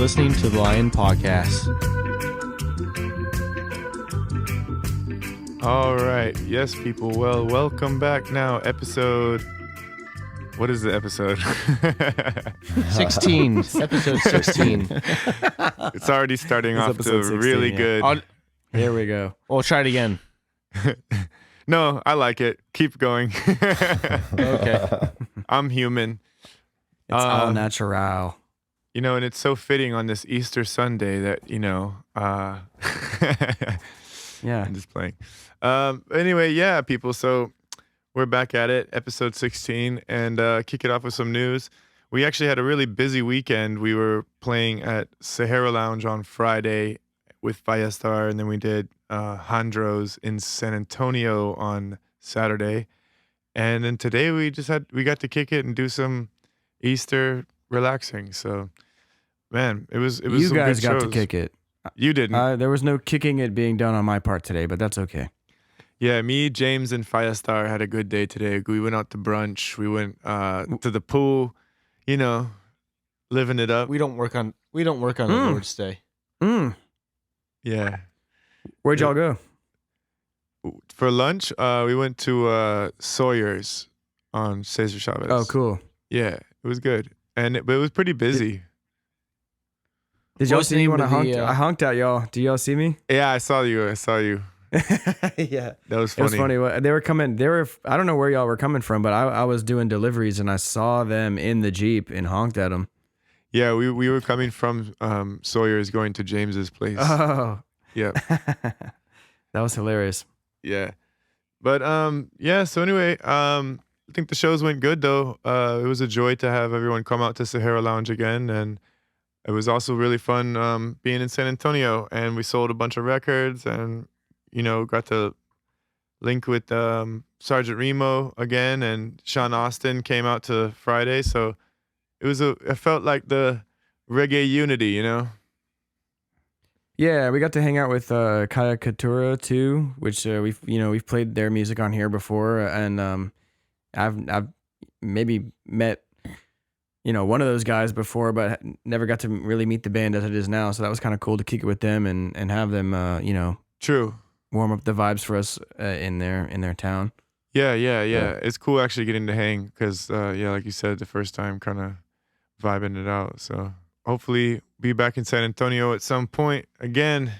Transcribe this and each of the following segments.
listening to the Lion Pawcast. All right. Yes, people. Well, welcome back now. Episode... What is the episode? 16. Episode 16. It's already starting It's off episode to 16, really yeah. good. Here we go. We'll try it again. No, I like it. Keep going. Okay. I'm human. It's all natural. You know, and it's so fitting on this Easter Sunday that, Yeah. I'm just playing. Anyway, yeah, people. So we're back at it, episode 16, and kick it off with some news. We actually had a really busy weekend. We were playing at Sahara Lounge on Friday with Firestar, and then we did Handro's in San Antonio on Saturday. And then today we got to kick it and do some Easter relaxing. So, man, it was You some guys good got to shows. kick it. You didn't. There was no kicking it being done on my part today, but that's okay. Yeah, me, James, and Firestar had a good day today. We went out to brunch. We went to the pool, living it up. We don't work on the Lord's Day. Yeah. Where'd y'all go? For lunch, we went to Sawyer's on Cesar Chavez. Oh, cool. Yeah, it was good. But it was pretty busy. Did y'all was the see me name when I of honked? the, I honked at y'all. Do y'all see me? Yeah, I saw you. Yeah. That was It funny. was funny. They were coming. I don't know where y'all were coming from, but I was doing deliveries and I saw them in the Jeep and honked at them. Yeah, we were coming from Sawyer's going to James's place. Oh, Yeah. that was hilarious. Yeah. But yeah, so anyway, I think the shows went good though. It was a joy to have everyone come out to Sahara Lounge again, and it was also really fun being in San Antonio, and we sold a bunch of records and got to link with Sergeant Remo again, and Sean Austin came out to Friday, so it felt like the reggae unity, Yeah, we got to hang out with Kaya Katura too, which we've played their music on here before, and I've maybe met one of those guys before, but never got to really meet the band as it is now. So that was kind of cool to kick it with them and have them True. warm up the vibes for us in their town. Yeah. It's cool actually getting to hang because, like you said, the first time kind of vibing it out. So hopefully be back in San Antonio at some point again,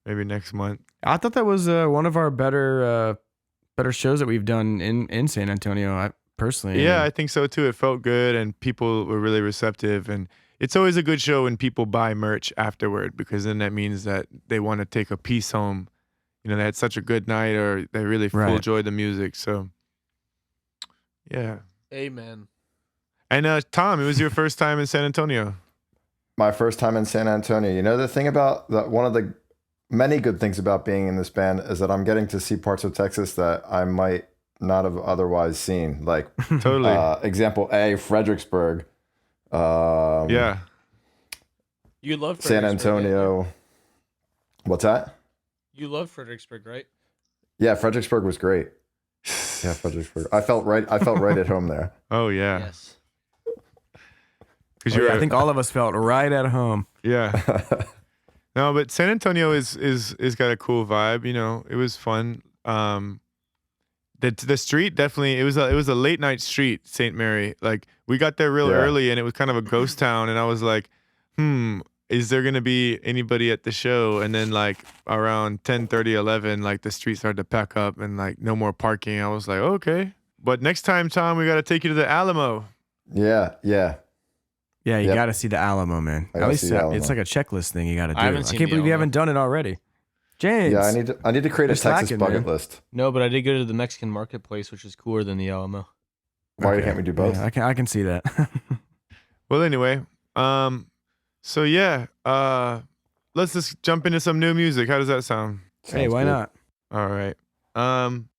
maybe next month. I thought that was one of our better shows that we've done in San Antonio. Personally, Yeah, I think so too. It felt good and people were really receptive. And it's always a good show when people buy merch afterward because then that means that they want to take a piece home. They had such a good night or they really full enjoyed the music. So, yeah. Amen. And Tom, it was your first time in San Antonio. My first time in San Antonio. The thing about one of the many good things about being in this band is that I'm getting to see parts of Texas that I might not have otherwise seen. Like, Totally. Example A, Fredericksburg. Yeah. You love San Antonio. What's that? You love Fredericksburg, right? Yeah, Fredericksburg was great. Yeah, Fredericksburg. I felt right at home there. Oh, yeah. Yes. Because I think all of us felt right at home. Yeah. No, but San Antonio is got a cool vibe. It was fun. The street definitely it was a late night street, St. Mary. Like we got there real early and it was kind of a ghost town, and I was like, is there gonna be anybody at the show? And then like around 10:30, 11, like the street started to pack up and like no more parking. I was like, okay. But next time, Tom, we gotta take you to the Alamo. Yeah. Yeah, you Yep. got to see the Alamo, man. I At gotta least see the Alamo. it's like a checklist thing you got to do. I haven't I seen can't the believe you Alamo. haven't done it already, James. Yeah, I need to create a You're Texas slacking, bucket man. list. No, but I did go to the Mexican marketplace, which is cooler than the Alamo. Why Okay. can't we do both? Yeah, I can see that. Well, anyway, so yeah, let's just jump into some new music. How does that sound? Hey, Sounds why good. not? All right.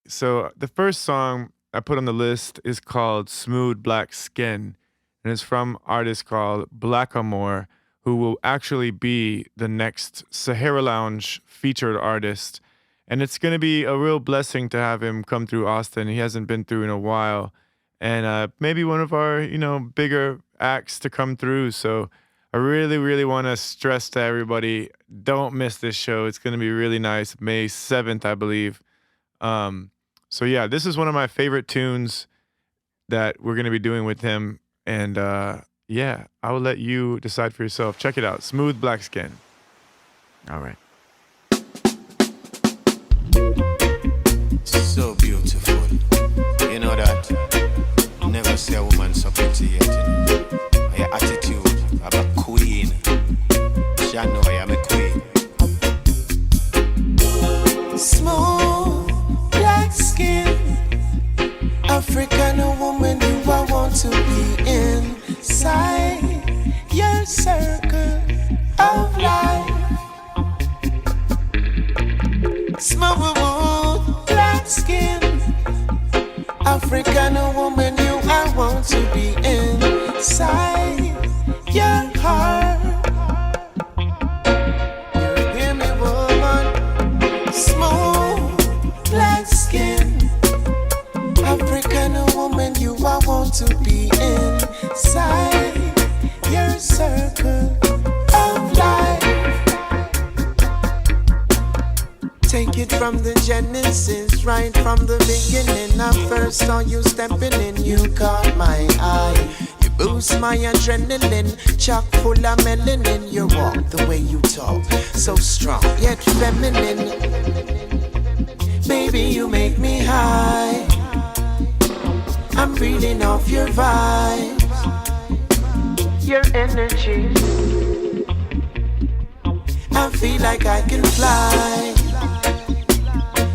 So the first song I put on the list is called Smooth Black Skin, and it's from artist called Blackamore, who will actually be the next Sahara Lounge featured artist. And it's going to be a real blessing to have him come through Austin. He hasn't been through in a while. And maybe one of our, bigger acts to come through. So I really, really want to stress to everybody, don't miss this show. It's going to be really nice. May 7th, I believe. So yeah, this is one of my favorite tunes that we're going to be doing with him. And yeah, I will let you decide for yourself. Check it out. Smooth Black Skin. All right. So beautiful. You know that? Never see a woman so pretty yet. You know? Your attitude of a queen. She know I am a queen. Smooth black skin, African woman, you I want to be inside your circle of life. Smooth black skin, African woman, you I want to be inside your heart. You hear me, woman? Smooth black skin, African woman, you I want to be inside your circle of life. Take it from the genesis, right from the beginning. I first saw you stepping in, you caught my eye. You boost my adrenaline, chock full of melanin. You walk the way you talk, so strong yet feminine. Baby, you make me high. I'm reading off your vibes, your energy. I feel like I can fly.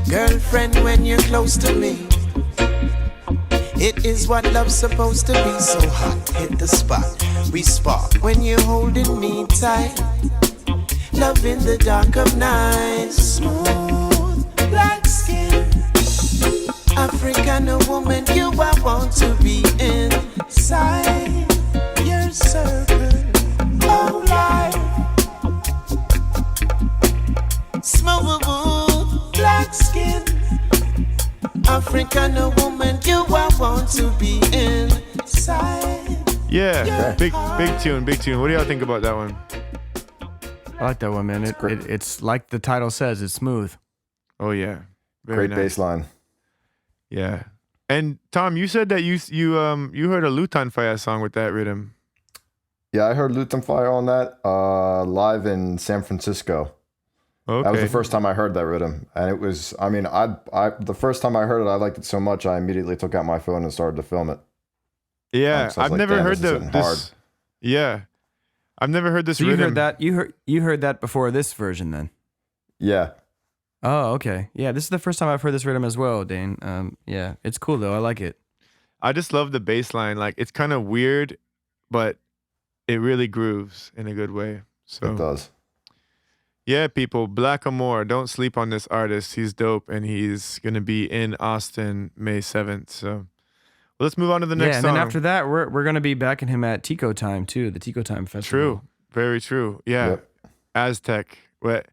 Girlfriend, when you're close to me, it is what love's supposed to be. So hot, hit the spot, we spark when you're holding me tight. Love in the dark of night. Smooth black skin, African woman, you I want to be inside your circle of life. Smooth black skin, African woman, you I want to be inside. Yeah, big tune. What do y'all think about that one? I like that one, man. It's like the title says, it's smooth. Oh yeah, very Great nice. bass line. Yeah, and Tom, you said that you heard a Lutan Fire song with that rhythm. Yeah, I heard Luton Fire on that live in San Francisco. Okay, That was the first time I heard that rhythm, and it was. I mean, I the first time I heard it, I liked it so much, I immediately took out my phone and started to film it. Yeah, So I was I've like, never damn, heard this is hitting hard. this. Yeah, I've never heard this So you rhythm. heard that? You heard that before this version, then? Yeah, Oh, okay. Yeah, this is the first time I've heard this rhythm as well, Dane. Yeah, it's cool though. I like it. I just love the bass line. Like, it's kind of weird, but it really grooves in a good way. So it does. yeah, people, Blackamore, don't sleep on this artist. He's dope, and he's gonna be in Austin May 7th. So well, let's move on to the next and song. then after that, we're gonna be backing him at Tico Time too, the Tico Time Festival. True, very true. Yeah, Yep. Aztec. What?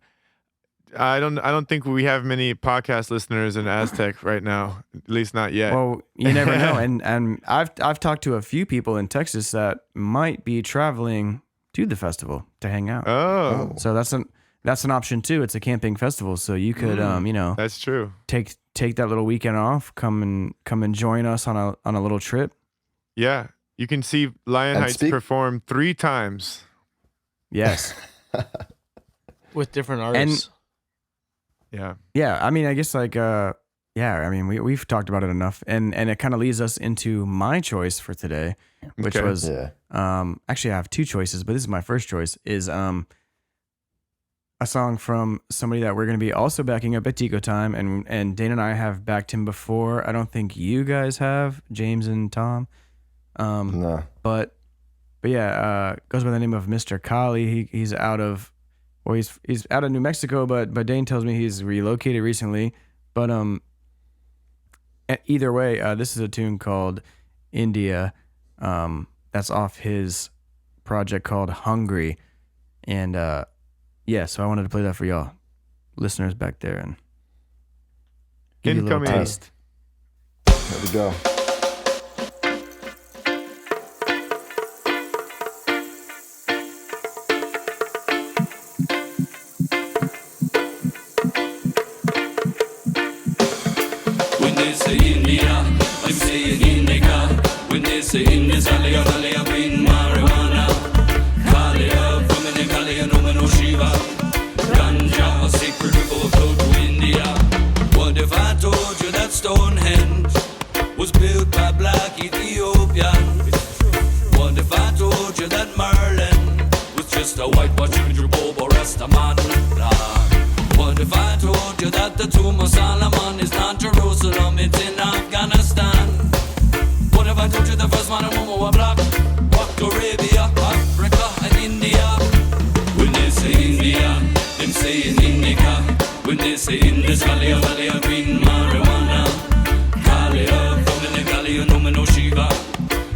I don't think we have many podcast listeners in Aztec right now. At least not yet. Well, you never know, and I've talked to a few people in Texas that might be traveling to the festival to hang out. Oh, So that's an option too. It's a camping festival, so you could that's true. take that little weekend off, come and join us on a little trip. Yeah, you can see Lion And Heights speak- perform 3 times. Yes. with different artists. Yeah. Yeah, I mean, I guess we've talked about it enough, and it kind of leads us into my choice for today, which Okay. was Yeah. actually I have 2 choices, but this is my first choice is a song from somebody that we're going to be also backing up at Tico Time, and Dane and I have backed him before. I don't think you guys have, James and Tom, No. but yeah, goes by the name of Mr. Kali. He's out of New Mexico, but Dane tells me he's relocated recently. But either way, this is a tune called India. That's off his project called Hungry, and so I wanted to play that for y'all, listeners back there, and give you a little Incoming. taste. There we go. they say India, them say Indica. When they say in this valley, I bring marijuana. Kali up, women in Kali, and women no Shiva. Ganja, a sacred river will flow to India. What if I told you that Stonehenge was built by black Ethiopians? What if I told you that Merlin was just a whitewashed Bobo Rastaman? What if I told you that the tomb of Solomon is not Jerusalem, it's in Afghanistan? What if I told you the first man and woman were black? Walked Arabia, Africa, and India. When they say India, them say in Indica. When they say in this valley of green marijuana. Kali up, from in the valley, and no Shiva.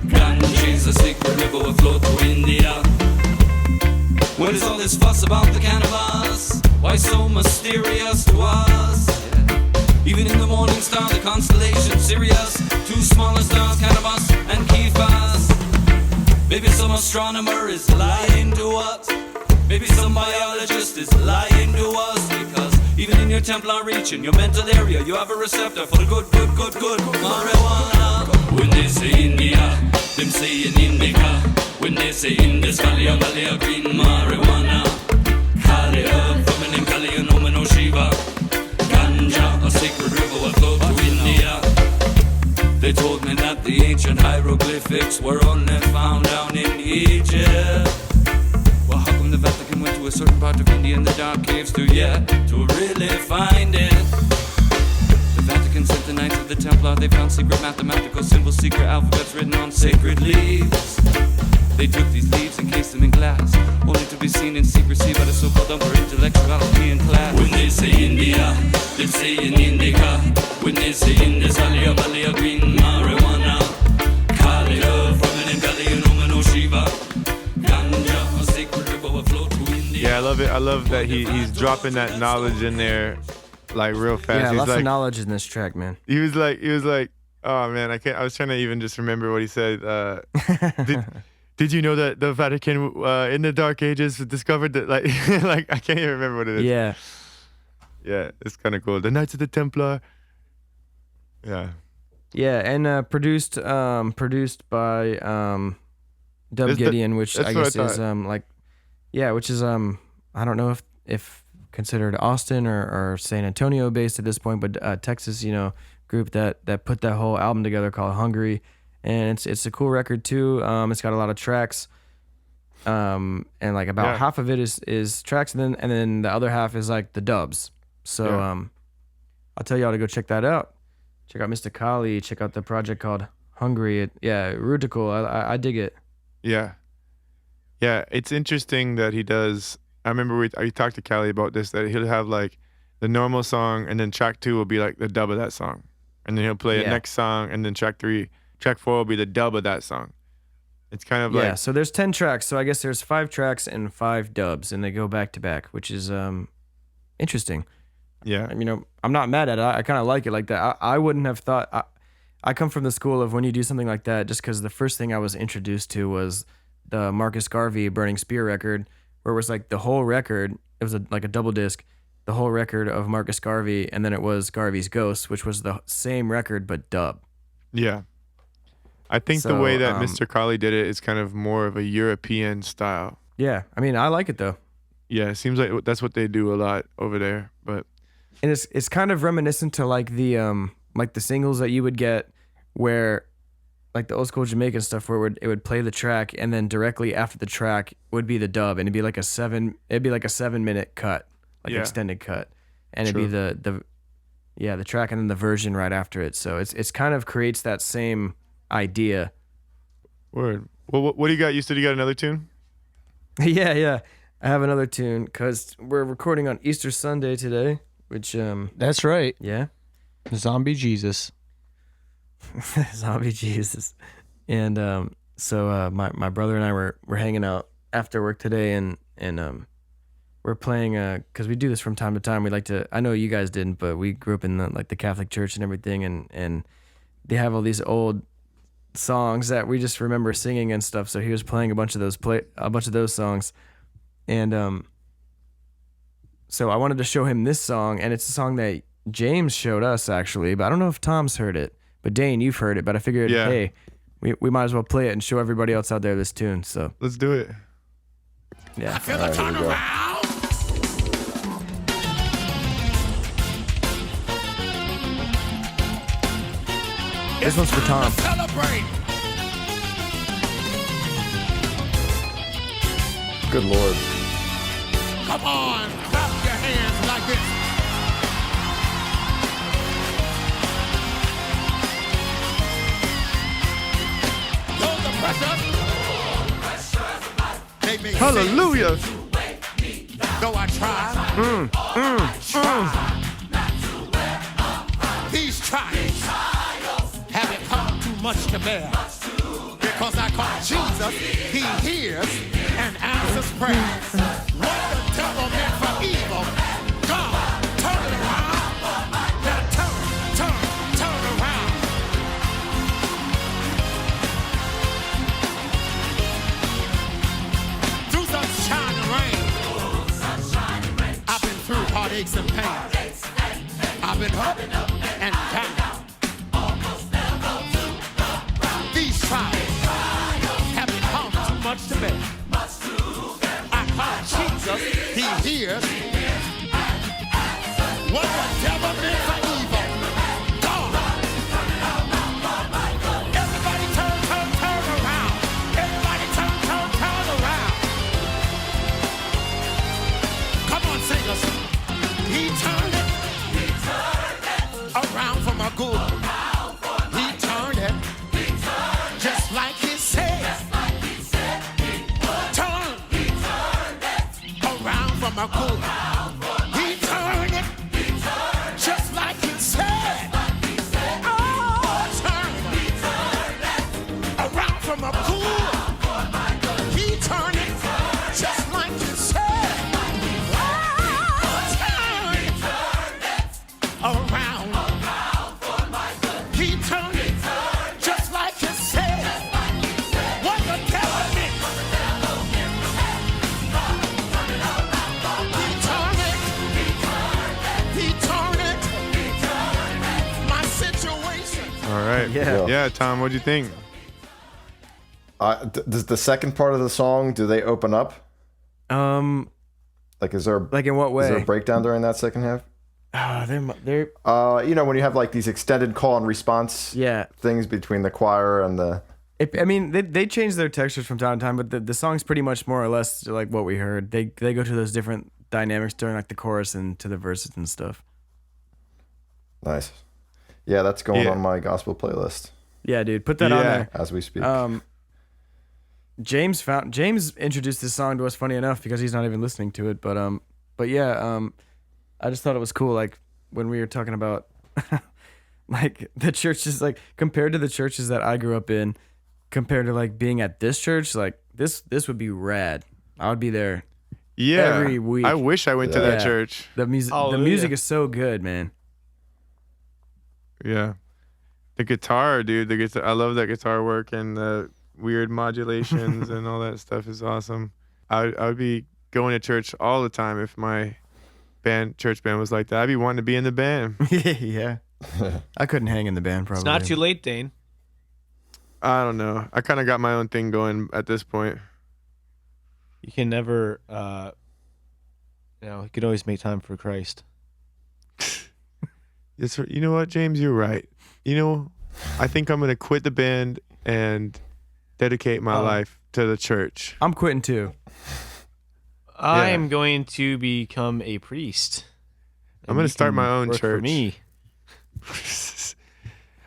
Ganges, a sacred river will flow to India. What is all this fuss about the cannabis? Why so mysterious to us? Even in the morning star, the constellation Sirius, two smaller stars, cannabis and Kephas. Maybe some astronomer is lying to us. Maybe some biologist is lying to us. Because even in your Templar region, your mental area, you have a receptor for the good marijuana. When they say India, them say in Indica. When they say in this valley of green marijuana. Kali up, from in Kali, and woman no Shiva. Ganja, a sacred river will flow to India. They told me that the ancient hieroglyphics were only found down in Egypt. Well, how come the Vatican went to a certain part of India in the dark caves to really find it? The Vatican sent the Knights of the Templar. They found secret mathematical symbols, secret alphabets written on sacred leaves. They took these leaves and cased them in glass, only to be seen in secrecy by the so-called upper intellectuality and class. When they say India, they say in Indica. When they say in this valley of green marijuana. Kali up, from in Kali, and woman no Shiva. Ganja, a sacred river will flow to India. Yeah, I love it. I love that he's dropping that knowledge in there, like real fast. Yeah, He's lots like, of knowledge in this track, man. He was like, oh man, I was trying to even just remember what he said. Did you know that the Vatican in the Dark Ages discovered that, like, like I can't even remember what it is. Yeah. Yeah, it's kind of cool. The Knights of the Templar. Yeah. Yeah, and produced by Dub Gideon, which I guess is which is I don't know if considered Austin or San Antonio based at this point, but Texas, group that put that whole album together called Hungry, and it's a cool record too. It's got a lot of tracks, and like about half of it is tracks, and then the other half is like the dubs. So I'll tell y'all to go check that out. Check out Mr. Kali. Check out the project called Hungry. Rutical. I dig it. Yeah. Yeah, it's interesting that he does. I remember we talked to Kali about this, that he'll have like the normal song, and then track 2 will be like the dub of that song. And then he'll play the next song, and then track 4 will be the dub of that song. It's kind of like... so there's 10 tracks, so I guess there's 5 tracks and 5 dubs, and they go back to back, which is interesting. Yeah. I mean, I'm not mad at it. I kind of like it like that. I wouldn't have thought... I come from the school of when you do something like that, just because the first thing I was introduced to was the Marcus Garvey Burning Spear record, where it was like the whole record, it was like a double disc, the whole record of Marcus Garvey, and then it was Garvey's Ghost, which was the same record but dub. Yeah. I think the way that Mr. Kali did it is kind of more of a European style. Yeah, I mean, I like it though. Yeah, it seems like that's what they do a lot over there. But and it's kind of reminiscent to like the singles that you would get where like the old school Jamaican stuff where it would play the track, and then directly after the track would be the dub, and it'd be like a 7-minute cut, like extended cut, and it'd be the track and then the version right after it. So it's kind of creates that same idea. Word. Well, what do you got? You said you got another tune? Yeah. I have another tune because we're recording on Easter Sunday today, which That's right. Yeah. Zombie Jesus. Zombie Jesus. And so my brother and I were hanging out after work today, and we're playing because we do this from time to time. We like to. I know you guys didn't, but we grew up in the Catholic Church and everything, and they have all these old songs that we just remember singing and stuff. So he was playing a bunch of those songs, and so I wanted to show him this song, and it's a song that James showed us actually, but I don't know if Tom's heard it. But Dane, you've heard it. But I figured, Yeah. hey, we might as well play it and show everybody else out there this tune. So Let's do it. yeah. Feel All the right, here we go. turnaround. This one's for Tom. Celebrate. Good Lord. Come on, clap your hands like this. Hold the pressure. They may Hallelujah. say, though I try. These trials haven't come too much to bear. Because I call Jesus, he hears and answers prayers. What the devil meant for evil, God, turn it around. Now turn around. Through sunshine and rain, I've been through heartaches and pain. I've been up and down. These trials haven't come too much to bear. I call Jesus, he hears. What the devil meant for evil, God. Everybody turn around. Everybody turn around. Come on, singers. He turned it around for my good. He turned it just like he said. Turn around for my good. He turned it just like he said. Oh, turn around for my good. He turned it just like he said. Oh, turn around. He turned it just like he said. What the devil meant. He turned it. My situation. All right. Yeah. Yeah, Tom, what'd you think? Does the second part of the song, do they open up? Like, is there Like in what way? is there a breakdown during that second half? They're When you have like these extended call and response yeah. things between the choir and the. I mean, they change their textures from time to time, but the song's pretty much more or less like what we heard. They go to those different dynamics during like the chorus and to the verses and stuff. Nice. Yeah, that's going Yeah. on my gospel playlist Yeah, dude, put that on Yeah. there. as we speak. James introduced this song to us, funny enough, because he's not even listening to it. But yeah, I just thought it was cool. Like when we were talking about like the churches, like compared to the churches that I grew up in, compared to like being at this church, like this would be rad. I would be there. Yeah. Every week. I wish I went to that Yeah. church. The music Hallelujah. is so good, man. Yeah. The guitar, dude. The guitar. I love that guitar work and the weird modulations and all that stuff is awesome. I would be going to church all the time if my church band was like that. I'd be wanting to be in the band. Yeah. I couldn't hang in the band probably. It's not too late, Dane. I don't know. I kind of got my own thing going at this point. You can never, you can always make time for Christ. You know what, James? You're right. You know, I think I'm gonna quit the band and dedicate my life to the church. I'm quitting too. I Yeah. am going to become a priest. I'm And gonna you start can my own work for church. me.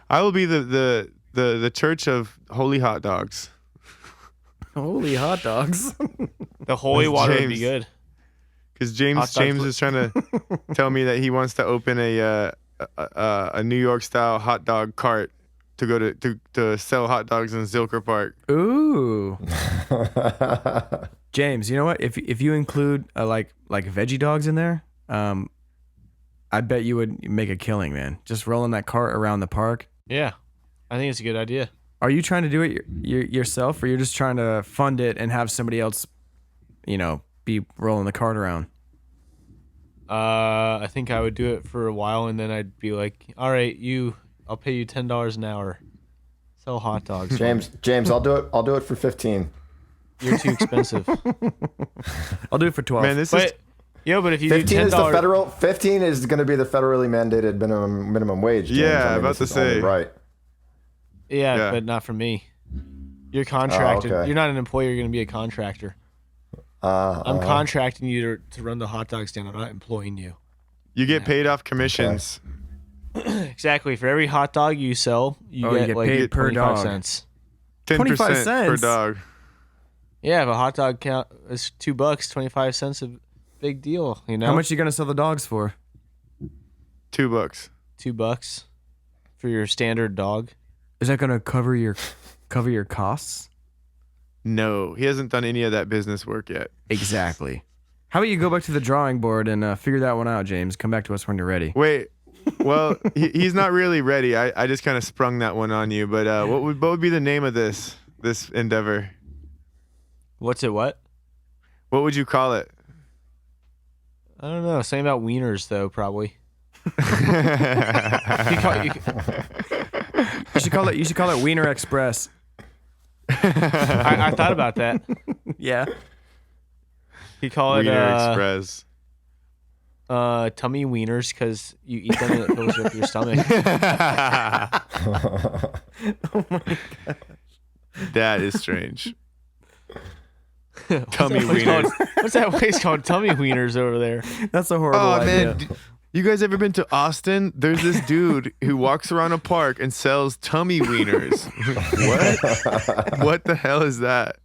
I will be the church of holy hot dogs. Holy hot dogs. The holy That's water would be James. good. Because James Hot dogs. is trying to tell me that he wants to open a New York style hot dog cart to go to sell hot dogs in Zilker Park. Ooh. James, you know what? If you include like veggie dogs in there, I bet you would make a killing, man. Just rolling that cart around the park. Yeah, I think it's a good idea. Are you trying to do it yourself, or you're just trying to fund it and have somebody else, be rolling the cart around? I think I would do it for a while, and then I'd be like, "All right, I'll pay you $10 an hour. Sell hot dogs." James, I'll do it. I'll do it for 15. You're too expensive. I'll do it for 12. Man, this is But but if you 15 do is the $10, federal. 15 is going to be the federally mandated minimum wage. James. Yeah, I mean, about this to is only say. right. yeah, Yeah. but not for me. You're contracted. okay. You're not an employer. You're going to be a contractor. I'm contracting you to run the hot dog stand. I'm not employing you. you get paid off commissions. Exactly. For every hot dog you sell, you get like paid per 25 dog. cents. 10% 25 per cents? dog. Yeah, if a hot dog count is $2, 25 cents a big deal. You know, How much are you gonna sell the dogs for? $2. $2 for your standard dog. Is that gonna cover your costs? No, he hasn't done any of that business work yet. Exactly. How about you go back to the drawing board and figure that one out, James? Come back to us when you're ready. Wait, well, he's not really ready. I just kind of sprung that one on you. But what would be the name of this endeavor? What's it? What? What would you call it? I don't know. Something about wieners, though, probably. You You should call it Wiener Express. I thought about that. Yeah. You call it Wiener Express. tummy wieners because you eat them and it fills up your stomach. That is strange. What's Tummy that place wieners. called? What's that place called? Tummy wieners over there. That's a horrible Oh idea. man, you guys ever been to Austin? There's this dude who walks around a park and sells tummy wieners. What? What the hell is that?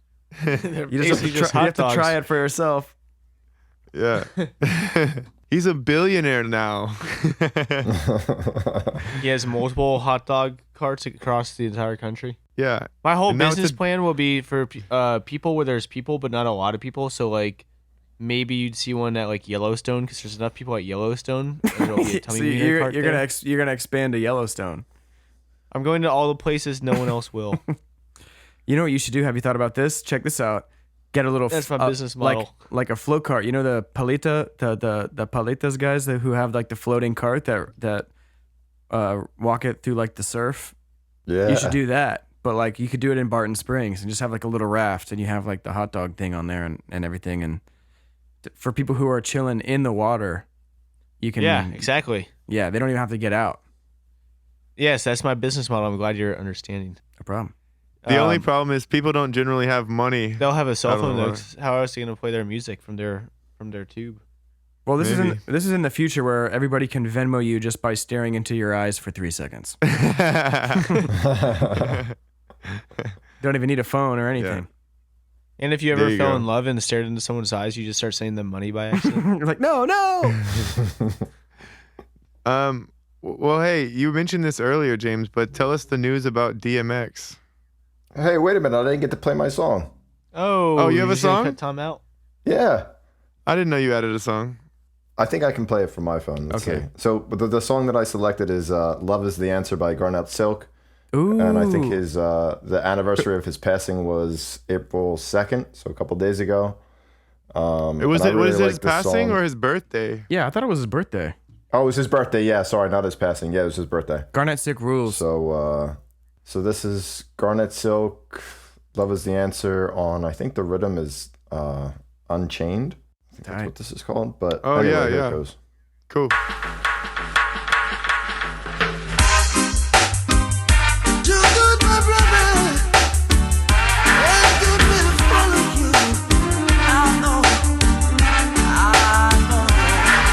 They're You just basically have to try it for yourself. Yeah. He's a billionaire now. He has multiple hot dog carts across the entire country. Yeah. My whole And now it's business a- plan will be for people where there's people, but not a lot of people. So like, maybe you'd see one at like Yellowstone because there's enough people at Yellowstone. And there'll be a tummy So wiener cart you're there. gonna expand to Yellowstone. I'm going to all the places no one else will. You know what you should do? Have you thought about this? Check this out. Get a little. That's my business model. Like a float cart. You know the paleta, the paletas guys who have like the floating cart that walk it through like the surf. Yeah. You should do that. But like you could do it in Barton Springs and just have like a little raft and you have like the hot dog thing on there and everything. And for people who are chilling in the water, you can. Yeah, exactly. Yeah, they don't even have to get out. Yes, that's my business model. I'm glad you're understanding. No problem. The only problem is people don't generally have money. They'll have a cell don't phone know. though. 'Cause how else are they gonna play their music from their tube? Well, this Maybe. is in the future where everybody can Venmo you just by staring into your eyes for 3 seconds. Don't even need a phone or anything. And if you There ever you fell go. in love and stared into someone's eyes, you just start sending them money by accident. You're like, no. Well, hey, you mentioned this earlier, James, but tell us the news about DMX. Hey, wait a minute! I didn't get to play my song. Oh, you have a just gonna song? Cut Tom out. Yeah, I didn't know you added a song. I think I can play it from my phone. Let's Okay. see. So the song that I selected is "Love Is the Answer" by Garnett Silk, Ooh. and I think his the anniversary of his passing was April 2nd, so a couple days ago. Was and I it really his like this passing song. or his birthday? Yeah, I thought it was his birthday. Oh, it was his birthday. Yeah, sorry, not his passing. Yeah, it was his birthday. Garnett Sick rules. So this is Garnett Silk, "Love Is the Answer" on, I think the rhythm is Unchained. I think that's Tight. what this is called. But Oh, anyway, yeah, here yeah. it goes. Cool. Do good, my brother. And good will follow you. I know.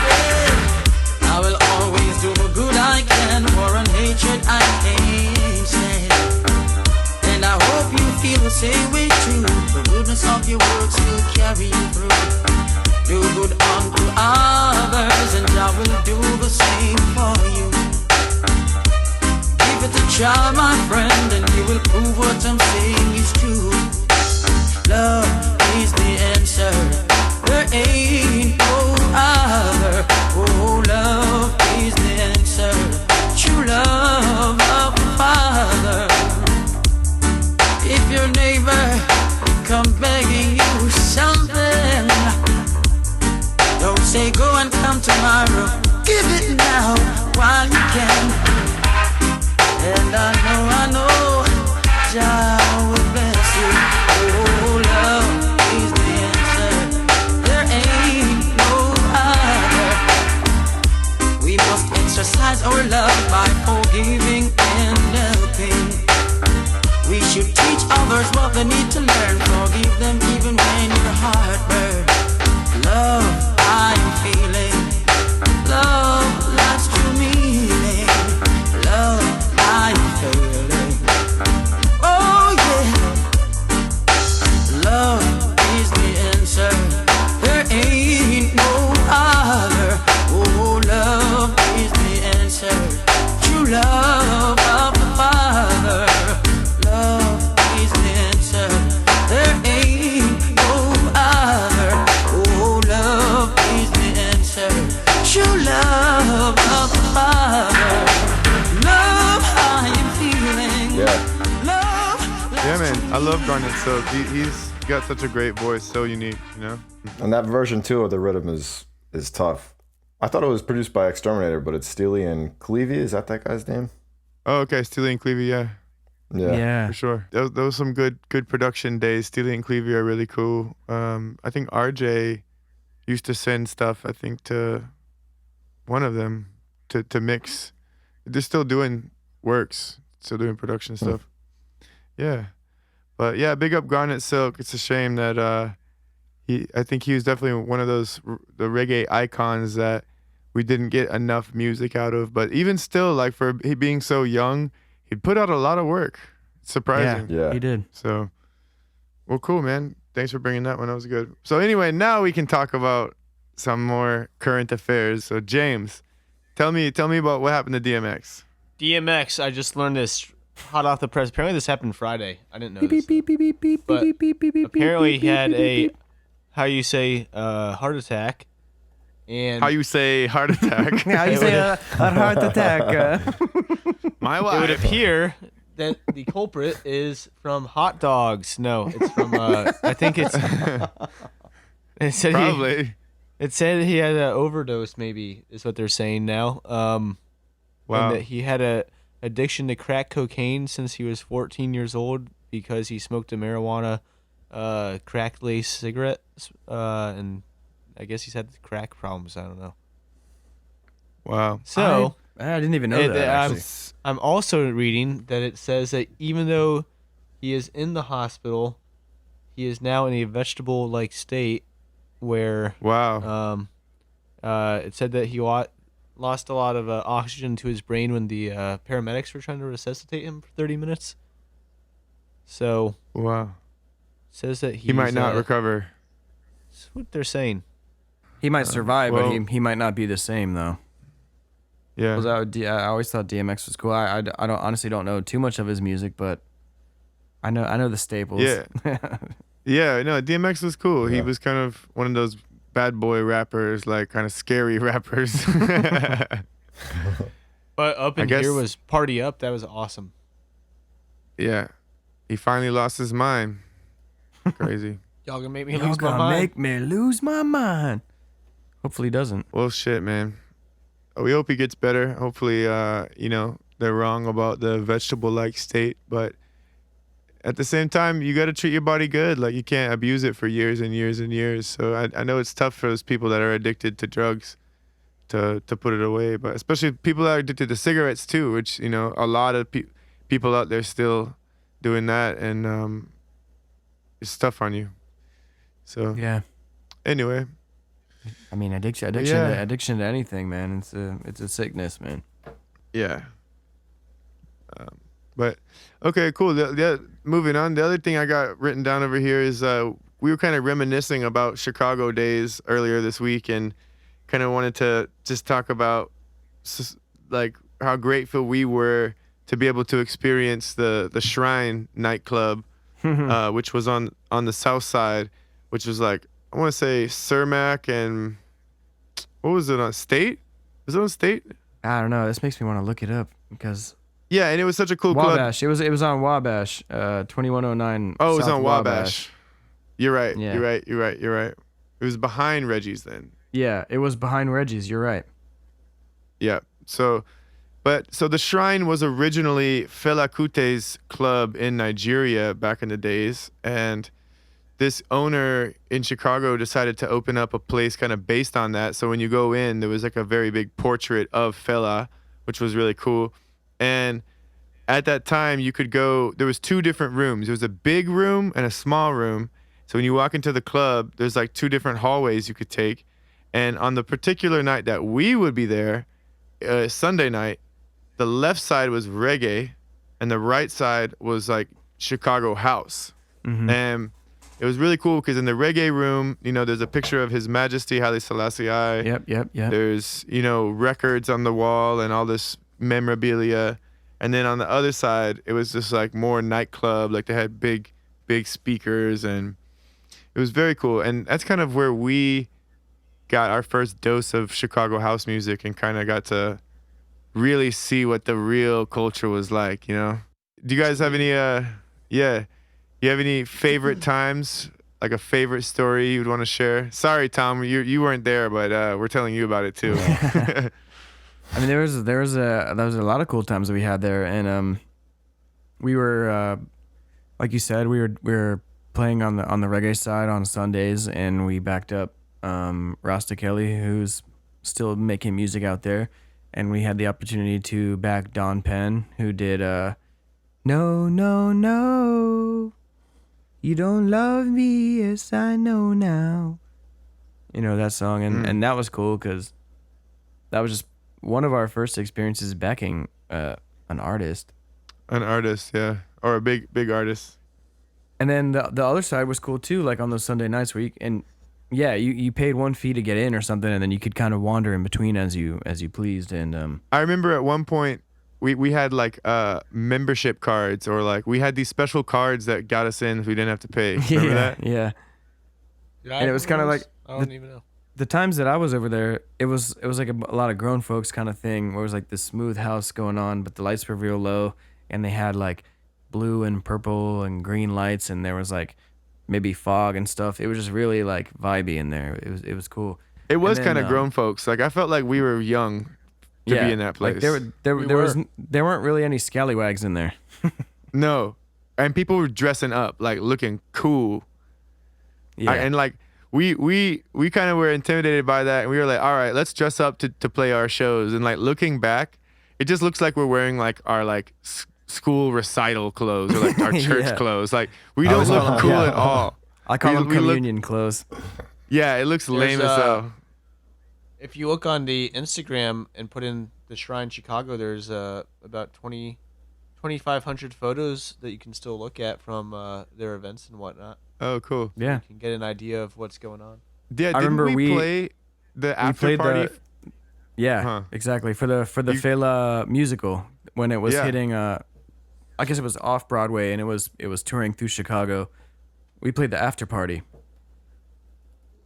Yeah. I will always do the good I can for an hatred I can't stand. And I hope you feel the same way too. The goodness of your works will carry you through. Do good unto others, and I will do the same for you. Give it a try, my friend, and you will prove what I'm saying is true. Love is the answer. There ain't no other. Oh, love is the answer. True love of the Father. If your neighbor come begging you something, don't say go and come on tomorrow. Give it now while you can. And I know, Jah will bless you. Oh, love is the answer. There ain't no other. We must exercise our love by forgiving and helping. We should teach others what they need to learn. Forgive them even when your heart burns. Love, I'm feeling. Love, life's true meaning. Love, I'm feeling. Oh yeah. Love is the answer. There ain't no other. Oh, love is the answer. True love of the Father. Love is the answer. There ain't no other. Oh, love is the answer. True love of the Father. Love, I am feeling. Yeah. Love. Yeah, man. I love Garnet Silk. He's got such a great voice, so unique, you know? And that version too of the rhythm is tough. I thought it was produced by Exterminator, but it's Steely and Clevie. Is that guy's name? Oh, okay. Steely and Clevie, yeah. Yeah. For sure. Those were some good production days. Steely and Clevie are really cool. I think RJ used to send stuff, I think, to one of them to mix. They're still doing works, still doing production stuff. Yeah. But yeah, big up Garnet Silk. It's a shame that I think he was definitely one of those the reggae icons that we didn't get enough music out of. But even still, like for he being so young, he put out a lot of work. It's surprising. Yeah. He did. So, well, cool, man. Thanks for bringing that one. That was good. So anyway, now we can talk about some more current affairs. So James, tell me about what happened to DMX. DMX, I just learned this hot off the press. Apparently this happened Friday. I didn't know this. But apparently he had a, how you say, heart attack. And How you say heart attack? How you say a heart attack? My it would wife. appear that the culprit is from hot dogs. No, it's from, I think it's, it said Probably. it said he had an overdose, maybe, is what they're saying now. Wow. And that he had a addiction to crack cocaine since he was 14 years old because he smoked a marijuana crack lace cigarette, and I guess he's had crack problems. I don't know. Wow. So I didn't even know that. Actually. I'm also reading that it says that even though he is in the hospital, he is now in a vegetable-like state where Wow. it said that he lost a lot of oxygen to his brain when the paramedics were trying to resuscitate him for 30 minutes. So Wow. says that He might not recover. That's what they're saying. He might survive, well- but he might not be the same though. Yeah. 'Cause I always thought DMX was cool. I don't know too much of his music, but I know the staples. Yeah. Yeah, no, DMX was cool. He Yeah. was kind of one of those bad boy rappers, like kind of scary rappers. But Up I in guess- Here was Party Up. That was awesome. Yeah. He finally lost his mind. Crazy. Y'all gonna make me Y'all lose my gonna mind. make me lose my mind. Hopefully he doesn't. Well, shit, man. We hope he gets better. Hopefully, they're wrong about the vegetable-like state, but at the same time, you got to treat your body good. Like, you can't abuse it for years and years and years. So I know it's tough for those people that are addicted to drugs to put it away, but especially people that are addicted to cigarettes too, which, a lot of people out there still doing that, and it's tough on you. So Yeah. anyway, I mean, addiction to anything, man. It's a sickness, man. yeah. But okay, cool. Moving on. The other thing I got written down over here is we were kind of reminiscing about Chicago days earlier this week, and kind of wanted to just talk about like how grateful we were to be able to experience the Shrine nightclub, which was on the south side, which was like, I want to say Cermak and what was it on State? Was it on State? I don't know. This makes me want to look it up because Yeah, and it was such a cool club. Wabash. It was on Wabash, 2109. Oh, it was South on Wabash. You're right. Yeah. You're right. It was behind Reggie's then. Yeah, it was behind Reggie's. You're right. Yeah. So the Shrine was originally Fela Kute's club in Nigeria back in the days, and this owner in Chicago decided to open up a place kind of based on that. So when you go in, there was like a very big portrait of Fela, which was really cool. And at that time, you could go, there was two different rooms. There was a big room and a small room. So when you walk into the club, there's like two different hallways you could take. And on the particular night that we would be there, Sunday night, the left side was reggae and the right side was like Chicago house. Mm-hmm. And it was really cool because in the reggae room, there's a picture of His Majesty Haile Selassie. Yep. There's, records on the wall and all this memorabilia. And then on the other side, it was just like more nightclub. Like they had big speakers, and it was very cool. And that's kind of where we got our first dose of Chicago house music and kind of got to really see what the real culture was like, Do you guys have any, you have any favorite times, like a favorite story you'd want to share? Sorry, Tom, you weren't there, but we're telling you about it too. I mean, there was a lot of cool times that we had there, and we were, like you said, we were playing on the reggae side on Sundays, and we backed up Rasta Kelly, who's still making music out there, and we had the opportunity to back Don Penn, who did No, no, no, you don't love me, yes I know now. That song, and that was cool because that was just one of our first experiences backing an artist. An artist, yeah, or a big artist. And then the other side was cool too, like on those Sunday nights you paid one fee to get in or something, and then you could kind of wander in between as you pleased. And I remember at one point we had like membership cards, or like we had these special cards that got us in if we didn't have to pay. Remember that? Yeah. And it was kind of like I don't even know. the times that I was over there, it was like a lot of grown folks kind of thing, where it was like this smooth house going on, but the lights were real low, and they had like blue and purple and green lights, and there was like maybe fog and stuff. It was just really like vibey in there. It was cool. It was kind of grown folks. Like I felt like we were young to be in that place. Like there weren't really any scallywags in there. No, and people were dressing up, like looking cool. Yeah. And like we kind of were intimidated by that, and we were like, all right, let's dress up to play our shows. And like looking back, it just looks like we're wearing like our like school recital clothes or like our church clothes. Like we don't look cool at all. I call them communion clothes. Yeah, it looks lame as hell. If you look on the Instagram and put in the Shrine Chicago, there's about 2,500 photos that you can still look at from their events and whatnot. Oh, cool. Yeah. You can get an idea of what's going on. Yeah, I remember we play the after party? Exactly. For the Fela musical, when it was hitting I guess it was off Broadway, and it was touring through Chicago. We played the after party.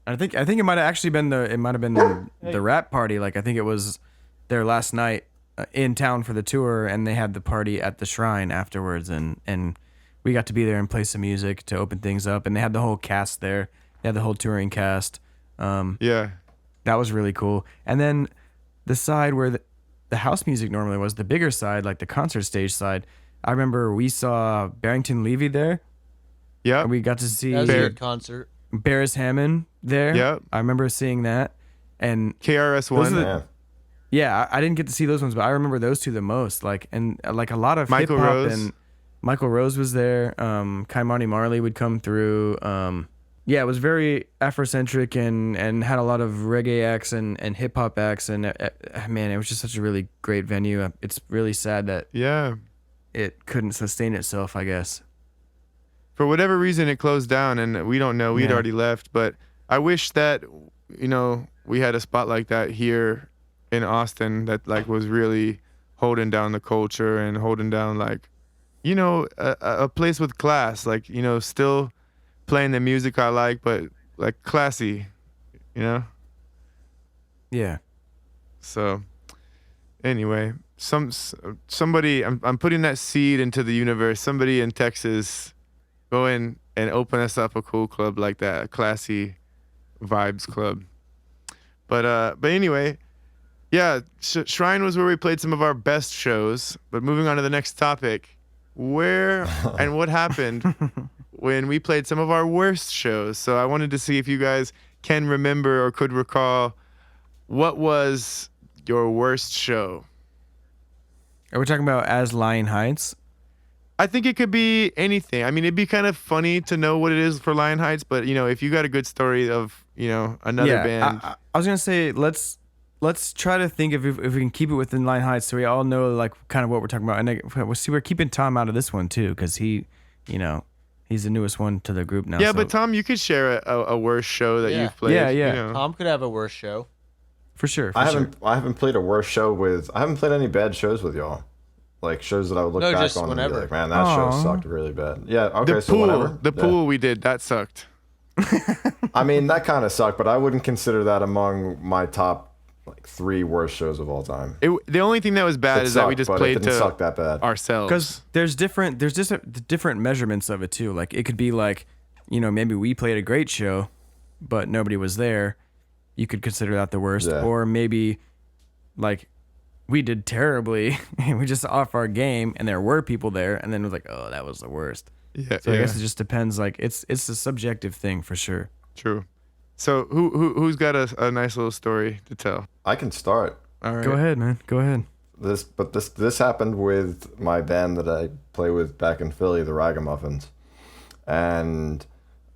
I think it might have actually been the rap party. Like I think it was their last night in town for the tour, and they had the party at the Shrine afterwards, and we got to be there and play some music to open things up, and they had the whole cast there. They had the whole touring cast. Yeah. That was really cool. And then the side where the house music normally was, the bigger side, like the concert stage side, I remember we saw Barrington Levy there. Yeah. And we got to see That was a good concert. Barris Hammond there. Yep. I remember seeing that. And KRS-One. I didn't get to see those ones, but I remember those two the most. Like a lot of Michael hip-hop, Rose. and Michael Rose was there. Kaimani Marley would come through. It was very Afrocentric and had a lot of reggae acts and hip hop acts, and man, it was just such a really great venue. It's really sad that it couldn't sustain itself, I guess. For whatever reason, it closed down, and we don't know. We'd already left, but I wish that we had a spot like that here in Austin that like was really holding down the culture and holding down like a place with class, like still playing the music I like, but like classy, Yeah. So anyway, somebody, I'm putting that seed into the universe. Somebody in Texas, go in and open us up a cool club like that, a classy vibes club. But anyway, yeah, Shrine was where we played some of our best shows. But moving on to the next topic, where and what happened when we played some of our worst shows. So I wanted to see if you guys can remember or could recall what was your worst show. Are we talking about as Lion Heights? I think it could be anything. I mean, it'd be kind of funny to know what it is for Lion Heights, but if you got a good story of another band. I was gonna say let's try to think if we can keep it within Lion Heights, so we all know like kind of what we're talking about. And we're keeping Tom out of this one too, because he's the newest one to the group now. Yeah, so. but Tom, you could share a worst show that you've played. Yeah. Tom could have a worse show. For sure. I haven't played a worse show with. I haven't played any bad shows with y'all. Like shows that I would look back just on whenever. and be like, man, that show sucked really bad. Yeah, okay, The so pool, whatever. the pool we did, that sucked. I mean, that kind of sucked, but I wouldn't consider that among my top like 3 worst shows of all time. The only thing that was bad is that we just but played it didn't to suck that bad. ourselves. Because there's just different measurements of it too. Like it could be like, maybe we played a great show, but nobody was there. You could consider that the worst. Yeah. Or maybe like we did terribly and we just off our game and there were people there and then it was like, oh, that was the worst. Yeah, So I guess it just depends. Like it's a subjective thing for sure. True. So who's got a nice little story to tell? I can start. All right. Go ahead, man. Go ahead. This happened with my band that I play with back in Philly, the Ragamuffins. And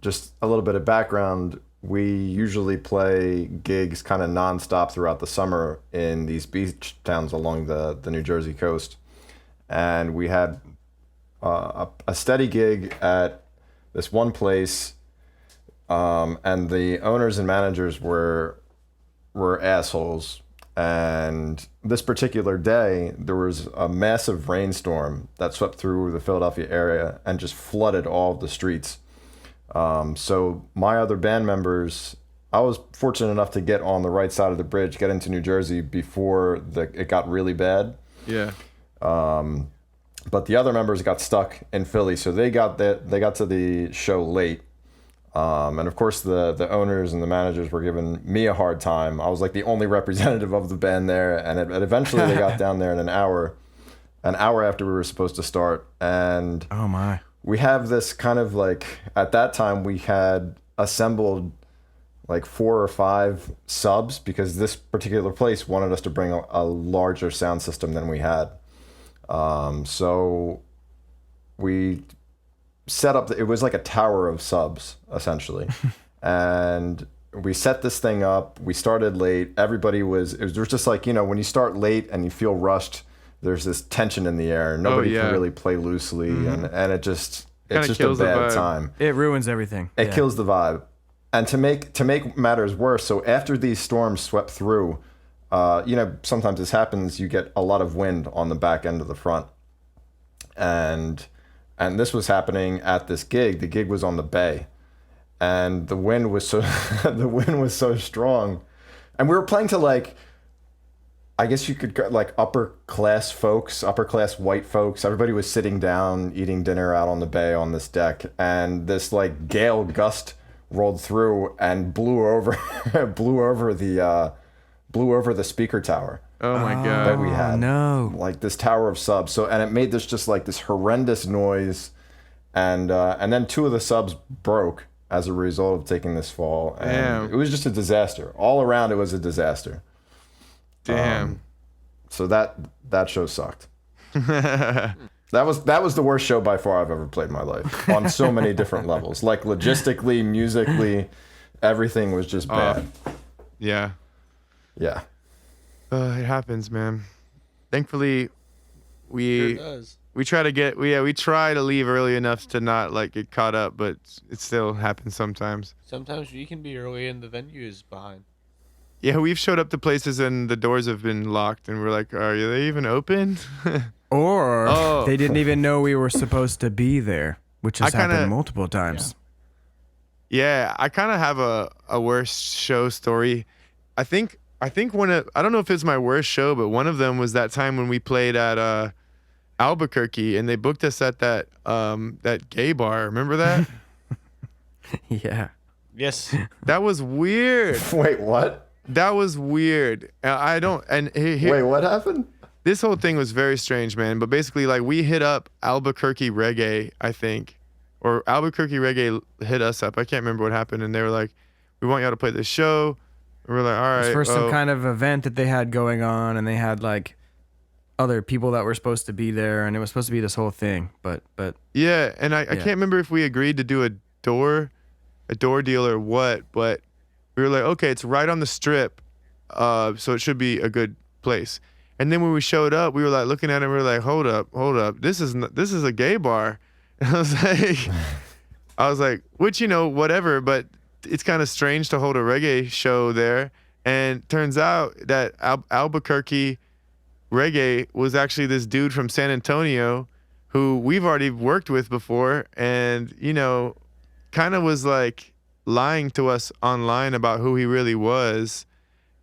just a little bit of background, we usually play gigs kind of nonstop throughout the summer in these beach towns along the New Jersey coast. And we had a steady gig at this one place, and the owners and managers were assholes. And this particular day, there was a massive rainstorm that swept through the Philadelphia area and just flooded all of the streets. So my other band members, I was fortunate enough to get on the right side of the bridge, get into New Jersey before it got really bad. Yeah. But the other members got stuck in Philly, so they got to the show late. And of course the owners and the managers were giving me a hard time. I was like the only representative of the band there, and eventually they got down there in an hour after we were supposed to start. And Oh my. we have this kind of like, at that time we had assembled like 4 or 5 subs because this particular place wanted us to bring a larger sound system than we had. So we set up, it was like a tower of subs essentially. And we set this thing up, we started late, there was just like, when you start late and you feel rushed, there's this tension in the air. Nobody can really play loosely, and it's just a bad time. It ruins everything. It kills the vibe. And to make matters worse, so after these storms swept through, sometimes this happens, you get a lot of wind on the back end of the front. And this was happening at this gig. The gig was on the bay. And the wind was so strong. And we were playing to like, I guess you could go like upper class white folks. Everybody was sitting down, eating dinner out on the bay on this deck. And this like gale gust rolled through and blew over the speaker tower. Oh my God. That we had. No. Like this tower of subs. So, and it made this just like this horrendous noise. And then 2 of the subs broke as a result of taking this fall. And Damn. it was just a disaster. All around it was a disaster. Damn. So that show sucked. That was the worst show by far I've ever played in my life on so many different levels. Like logistically, musically, everything was just bad. Yeah. Yeah. It happens, man. Thankfully, we try to leave early enough to not like get caught up, but it still happens sometimes. Sometimes we can be early and the venue is behind. Yeah, we've showed up to places and the doors have been locked, and we're like, "Are they even open?" Or they didn't even know we were supposed to be there, which has happened multiple times. Yeah, I kind of have a worst show story. I think I don't know if it's my worst show, but one of them was that time when we played at Albuquerque and they booked us at that gay bar. Remember that? Yeah. Yes. That was weird. Wait, what? that was weird. I don't. And Wait, what happened? this whole thing was very strange, man. But basically, like, we hit up Albuquerque Reggae, I think, or Albuquerque Reggae hit us up. I can't remember what happened, and they were like, "We want y'all to play this show." And we're like, "All right." It was for some well, kind of event that they had going on, and they had like other people that were supposed to be there, and it was supposed to be this whole thing. But yeah, and I can't remember if we agreed to do a door deal or what, but we were like, okay, it's right on the strip, so it should be a good place. And then when we showed up, we were like looking at it, and we were like, hold up, this is a gay bar. And I was like, which, you know, whatever, but it's kind of strange to hold a reggae show there. And turns out that Albuquerque Reggae was actually this dude from San Antonio who we've already worked with before, and, you know, kind of was like lying to us online about who he really was.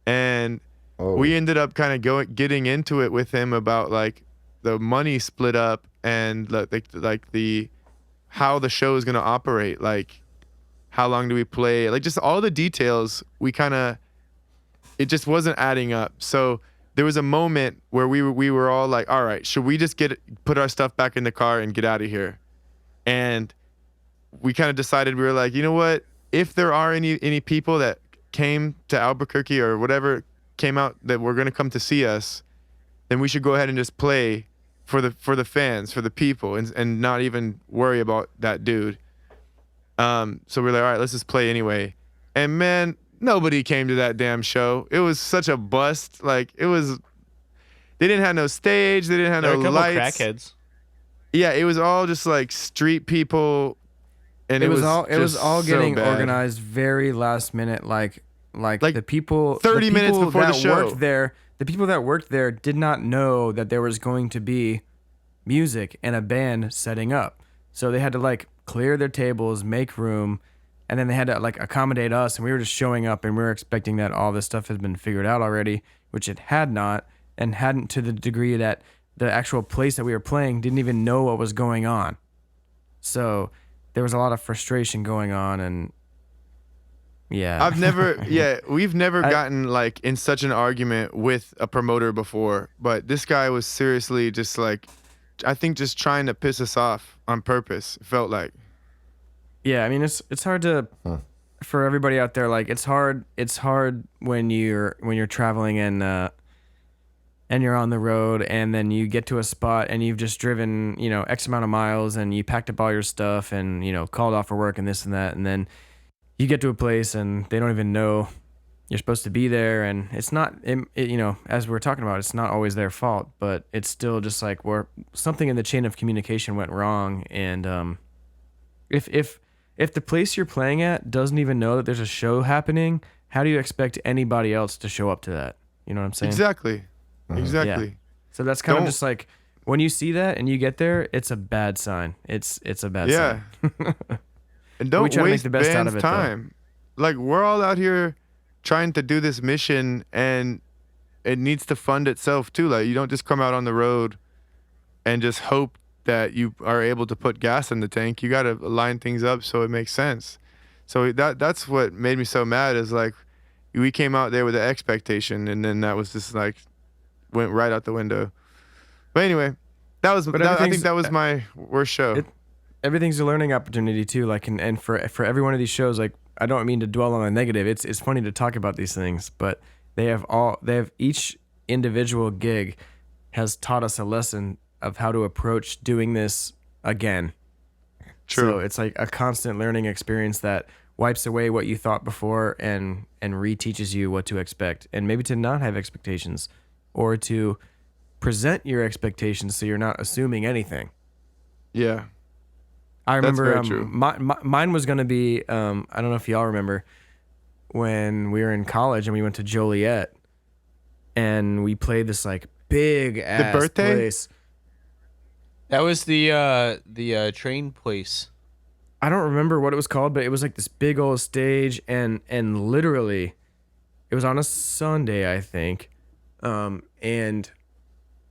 And we ended up kind of getting into it with him about like the money split up and like the how the show is going to operate, like how long do we play, like just all the details. It just wasn't adding up. So there was a moment where we were all like, all right, should we just put our stuff back in the car and get out of here? And we kind of decided, we were like, you know what? If there are any people that came to Albuquerque or whatever came out that were going to come to see us, then we should go ahead and just play for the fans, for the people, and not even worry about that dude. So we're like, all right, let's just play anyway. And man, nobody came to that damn show. It was such a bust. Like, they didn't have no stage. They didn't have There no were a couple lights. crackheads. Yeah, it was all just like street people. And it was all so getting bad. organized very last minute, like the people 30 the minutes people before the that show. worked there. The people that worked there did not know that there was going to be music and a band setting up. So they had to like clear their tables, make room, and then they had to like accommodate us, and we were just showing up, and we were expecting that all this stuff has been figured out already, which it had not, and hadn't, to the degree that the actual place that we were playing didn't even know what was going on. So there was a lot of frustration going on, and yeah. We've never gotten like in such an argument with a promoter before, but this guy was seriously just like, I think just trying to piss us off on purpose, it felt like. Yeah, I mean it's hard to for everybody out there, like it's hard when you're traveling and you're on the road, and then you get to a spot and you've just driven, you know, X amount of miles, and you packed up all your stuff and, you know, called off for work and this and that, and then you get to a place and they don't even know you're supposed to be there, and it's not you know, as we're talking about, it's not always their fault, but it's still just like where something in the chain of communication went wrong. And if the place you're playing at doesn't even know that there's a show happening, how do you expect anybody else to show up to that? You know what I'm saying? Exactly. Yeah. So that's kind of just like, when you see that and you get there, it's a bad sign. It's a bad sign. And don't We try to make waste the best out band's of it, though. time. Like, we're all out here trying to do this mission, and it needs to fund itself too. Like, you don't just come out on the road and just hope that you are able to put gas in the tank. You got to line things up so it makes sense. So that's what made me so mad, is like, we came out there with an expectation, and then that was just like went right out the window. But anyway, I think that was my worst show. Everything's a learning opportunity too. Like, and for every one of these shows, like, I don't mean to dwell on the negative. It's funny to talk about these things, but they have each individual gig has taught us a lesson of how to approach doing this again. True. So it's like a constant learning experience that wipes away what you thought before and reteaches you what to expect, and maybe to not have expectations, or to present your expectations so you're not assuming anything. Yeah. I remember very true. Mine was going to be, I don't know if y'all remember, when we were in college and we went to Joliet and we played this like big ass birthday? place. That was the train place. I don't remember what it was called, but it was like this big old stage, and literally it was on a Sunday, I think. And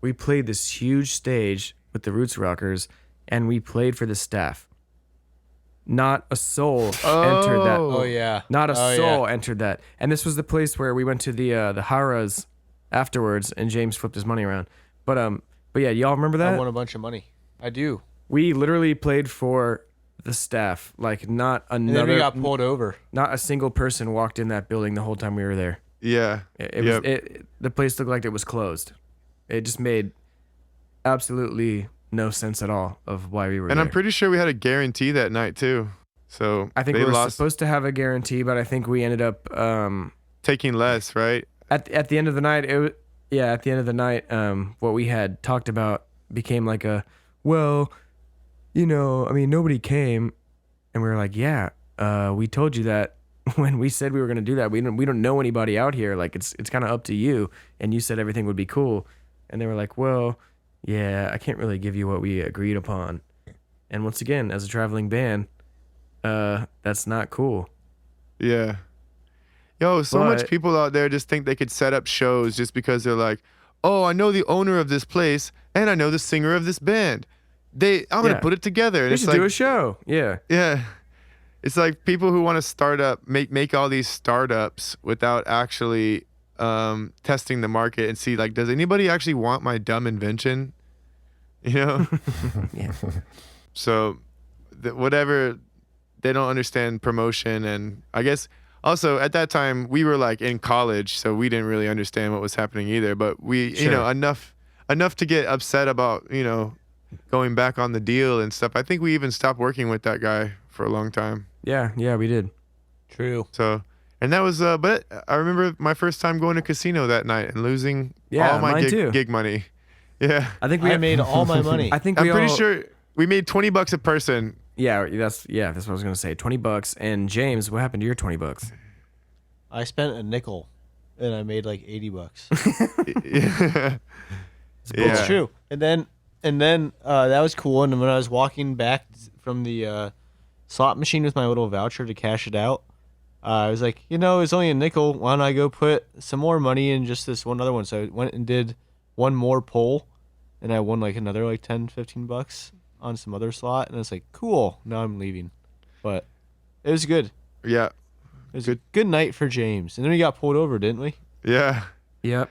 we played this huge stage with the Roots Rockers, and we played for the staff. Not a soul entered that. Oh yeah. Not a Oh, soul yeah. entered that. And this was the place where we went to the Haras afterwards, and James flipped his money around. But yeah, y'all remember I that? won a bunch of money. I do. We literally played for the staff. Like not And then we another, got pulled over. not a single person walked in that building the whole time we were there. Yeah. The place looked like it was closed. It just made absolutely no sense at all of why we were And there. I'm pretty sure we had a guarantee that night too. So I think they we were lost supposed to have a guarantee, but I think we ended up taking less, right? at the end of the night. At the end of the night, what we had talked about became like a, well, I mean, nobody came, and we were like, yeah, we told you that when we said we were gonna do that. We don't know anybody out here. Like it's kind of up to you, and you said everything would be cool, and they were like, well, yeah, I can't really give you what we agreed upon. And once again, as a traveling band, that's not cool. Yeah. Yo, so much But- people out there just think they could set up shows just because they're like, oh, I know the owner of this place and I know the singer of this band. I'm gonna Yeah. put it together. And We it's should like, do a show. Yeah. yeah, it's like people who want to start up, make all these startups without actually testing the market and see like, does anybody actually want my dumb invention? Yeah. So, whatever, they don't understand promotion, and I guess also at that time we were like in college, so we didn't really understand what was happening either. But we, Sure. enough to get upset about, going back on the deal and stuff. I think we even stopped working with that guy for a long time. Yeah, we did. True. So, and that was, but I remember my first time going to casino that night and losing Yeah, all my mine too. gig money. Yeah, I think we I made all my money. I think I'm we pretty all, sure we made $20 a person. Yeah, that's what I was gonna say. $20. And James, what happened to your $20? I spent a nickel, and I made like $80. Yeah. It's true. And then that was cool. And when I was walking back from the slot machine with my little voucher to cash it out, I was like, it's only a nickel. Why don't I go put some more money in just this one other one? So I went and did one more pull, and I won like another like $10-15 on some other slot. And I was like, cool. Now I'm leaving. But it was good. Yeah. It was a good night for James. And then we got pulled over, didn't we? Yeah. Yep.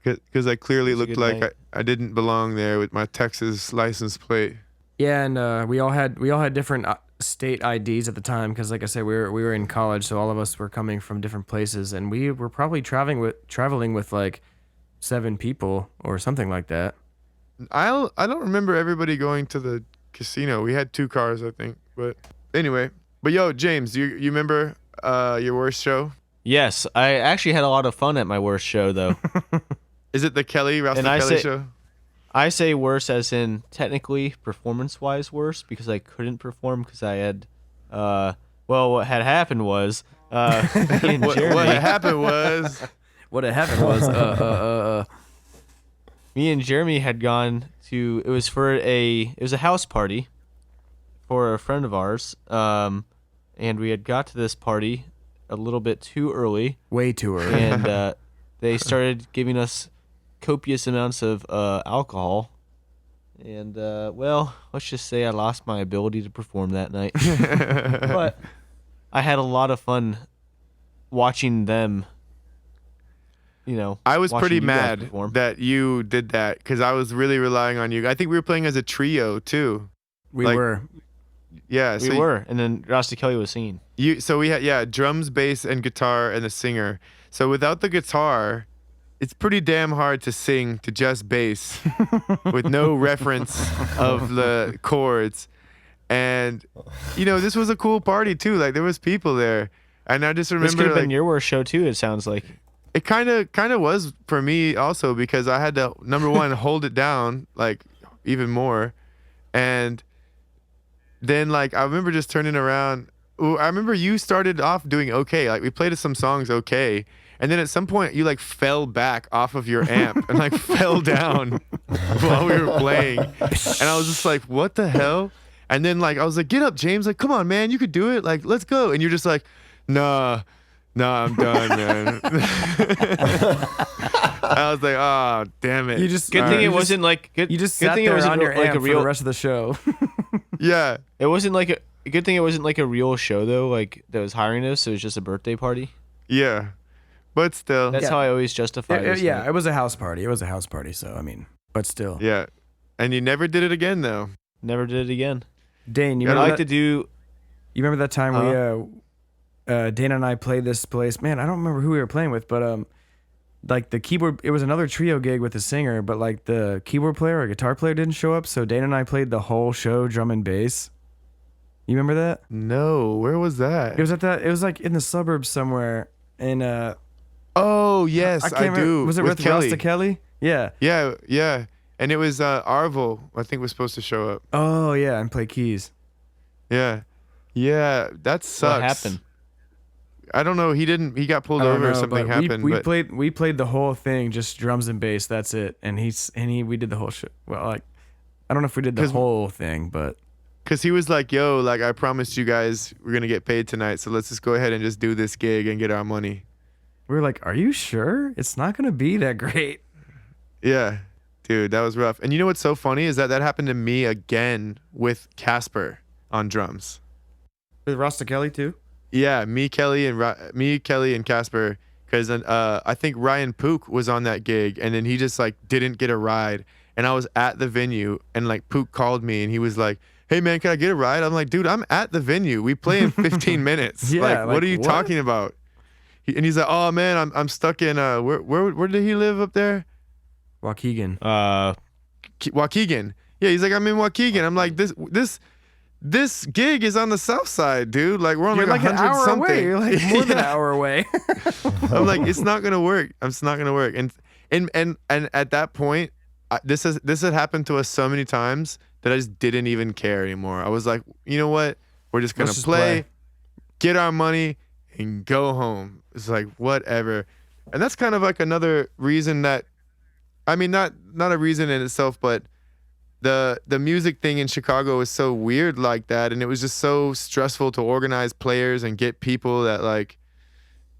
Because I clearly It was a looked good like night. I didn't belong there with my Texas license plate. Yeah, and we all had different state IDs at the time because, like I said, we were in college, so all of us were coming from different places, and we were probably traveling with like 7 people or something like that. I don't remember everybody going to the casino. We had 2 cars, I think. But anyway, yo, James, you remember your worst show? Yes. I actually had a lot of fun at my worst show, though. Is it the Rasta And I Kelly say- show? I say worse as in technically performance-wise worse because I couldn't perform because I had, what had happened was, me and What Jeremy, happened was What had happened was me and Jeremy had gone to, it was a house party for a friend of ours, and we had got to this party a little bit too early, way too early. and they started giving us copious amounts of alcohol, and let's just say I lost my ability to perform that night. But I had a lot of fun watching them. I was watching pretty you guys mad perform. that you did that because I was really relying on you. I think we were playing as a trio too. We like- were. Yeah, We were, and then Rasta Kelly was singing. So we had drums, bass, and guitar, and the singer. So without the guitar, it's pretty damn hard to sing to just bass with no reference of the chords. And this was a cool party too. Like there was people there, and I just This could remember have like been your worst show too. It sounds like. it kind of was for me also because I had to number one hold it down like even more, and then like I remember just turning around. Ooh, I remember you started off doing okay. Like we played some songs okay. And then at some point you like fell back off of your amp and like fell down while we were playing. And I was just like, what the hell? And then like I was like, get up, James. Like, come on, man, you could do it. Like, let's go. And you're just like, nah, I'm done, man. I was like, oh, damn it. You just Good All thing right. it wasn't like good. You just good sat thing there it wasn't on your like amp a for real. the rest of the show. Yeah. It wasn't like A good thing it wasn't like a real show though, like that was hiring us. It was just a birthday party. Yeah, but still. That's Yeah. how I always justify this. Yeah, night. it was a house party. It was a house party. So I mean, but still. Yeah, and you never did it again though. Never did it again. Dane, you I remember like that? to do. You remember that time Dana and I played this place? Man, I don't remember who we were playing with, but like the keyboard, it was another trio gig with a singer, but like the keyboard player or guitar player didn't show up, so Dana and I played the whole show, drum and bass. You remember that? No, where was that? It was at that. It was like in the suburbs somewhere. In Oh yes, can't I remember. do. Was it with Rasta Kelly? Yeah. Yeah, and it was Arvel. I think was supposed to show up. Oh yeah, and play keys. Yeah, that sucks. What happened? I don't know. He didn't. He got pulled I don't over or know, something but happened. We but played the whole thing, just drums and bass. That's it. And we did the whole show. Well, like I don't know if we did the 'Cause- whole thing, but Because he was like, yo, like, I promised you guys we're going to get paid tonight, so let's just go ahead and just do this gig and get our money. we were like, "Are you sure? It's not gonna be that great." Yeah, dude, that was rough. And you know what's so funny is that happened to me again with Casper on drums. With Rasta Kelly too. Yeah, me, Kelly, and Casper. Because I think Ryan Pook was on that gig, and then he just, like, didn't get a ride. And I was at the venue, and, like, Pook called me, and he was like, hey, man, can I get a ride? I'm like, dude, I'm at the venue. We play in 15 minutes. Yeah, like, like, what are you what? talking about? And he's like, oh, man, I'm stuck in, where did he live up there? Waukegan. Waukegan. Yeah, he's like, I'm in Waukegan. I'm like, this gig is on the south side, dude. Like, we're on You're like like an 100 hour something. away. You're like more than an Yeah. hour away. I'm like, it's not gonna work. It's not gonna work. And at that point, this had happened to us so many times that I just didn't even care anymore. I was like, you know what? We're just gonna Let's just play, play. get our money, and go home. It's like whatever. And that's kind of like another reason that, I mean, not a reason in itself, but the music thing in Chicago is so weird like that, and it was just so stressful to organize players and get people that, like,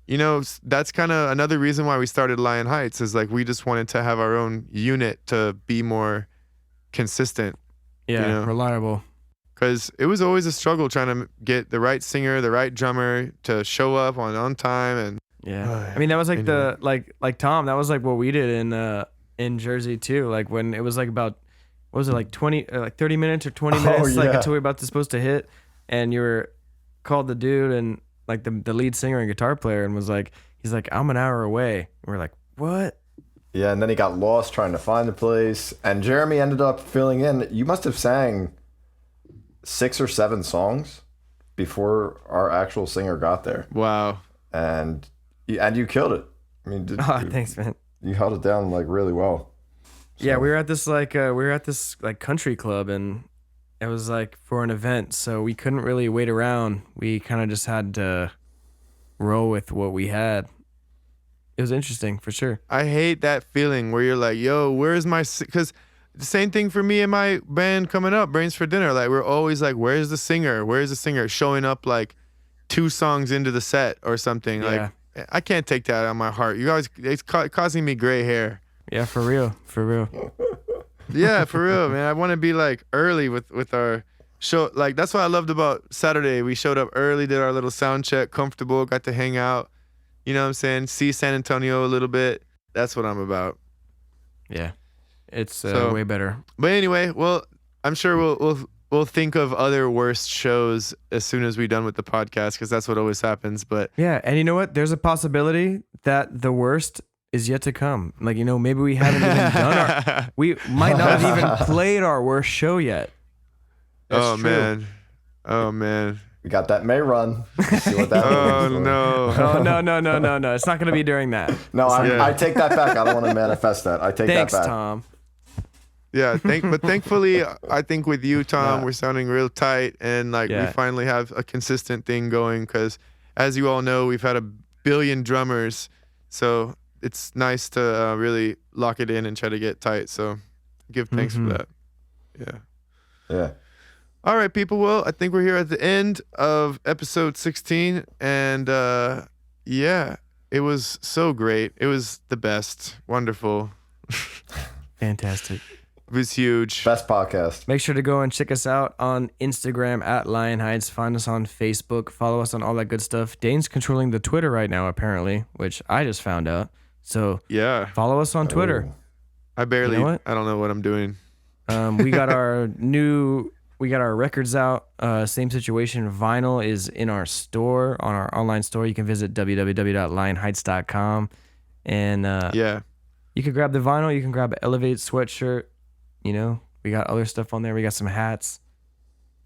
you know, that's kind of another reason why we started Lion Heights, is like we just wanted to have our own unit to be more consistent, Yeah, know? reliable. because it was always a struggle trying to get the right singer, the right drummer to show up on time. And Yeah, I mean that was like Anyway. the like Tom. That was like what we did in Jersey too. Like when it was like about what was it like 30 minutes or 20 minutes like yeah. until we were about to supposed to hit, and you were called the dude and like the lead singer and guitar player and was like, he's like, I'm an hour away. And we're like, what? Yeah, and then he got lost trying to find the place. And Jeremy ended up filling in. You must have sang 6 or 7 songs before our actual singer got there. wow. And you killed it. I mean, Oh, thanks, man. you held it down like really well. Yeah, we were at this country club, and it was like for an event, so we couldn't really wait around. We kind of just had to roll with what we had. It was interesting for sure. I hate that feeling where you're like, yo, where's my, because the same thing for me and my band coming up, Brains for Dinner. Like, we're always like, where's the singer? Where's the singer? Showing up like 2 songs into the set or something. Yeah. Like, I can't take that on my heart. You guys, it's causing me gray hair. Yeah, for real, for real. Yeah, for real, man. I want to be like early with our show. Like, that's what I loved about Saturday. We showed up early, did our little sound check, comfortable, got to hang out. You know what I'm saying? See San Antonio a little bit. That's what I'm about. Yeah, it's So- way better. But anyway, well, I'm sure we'll think of other worst shows as soon as we're done with the podcast, because that's what always happens. But Yeah, and you know what? There's a possibility that the worst is yet to come. Like, you know, maybe we haven't even done our, we might not have even played our worst show yet. That's oh true. man. We got that May run. Let's see what that Oh means. no. Oh no! It's not gonna be during that. No, Yeah. I take that back. I don't want to manifest that. I take Thanks, that back. Tom. Yeah, but thankfully, I think with you, Tom, Yeah. we're sounding real tight, and like Yeah. we finally have a consistent thing going. Because as you all know, we've had a billion drummers, so it's nice to really lock it in and try to get tight. So give thanks for that. Yeah. Yeah. All right, people. Well, I think we're here at the end of episode 16, and yeah, it was so great. It was the best. Wonderful. Fantastic. It was huge. Best podcast. Make sure to go and check us out on Instagram at Lion Heights. Find us on Facebook. Follow us on all that good stuff. Dane's controlling the Twitter right now, apparently, which I just found out. So Yeah. follow us on Twitter. Oh. I barely, You know what? I don't know what I'm doing. We got our records out. Same situation. Vinyl is in our store, on our online store. You can visit www.lionheights.com. And Yeah. you can grab the vinyl. You can grab an Elevate sweatshirt. You know, we got other stuff on there. We got some hats.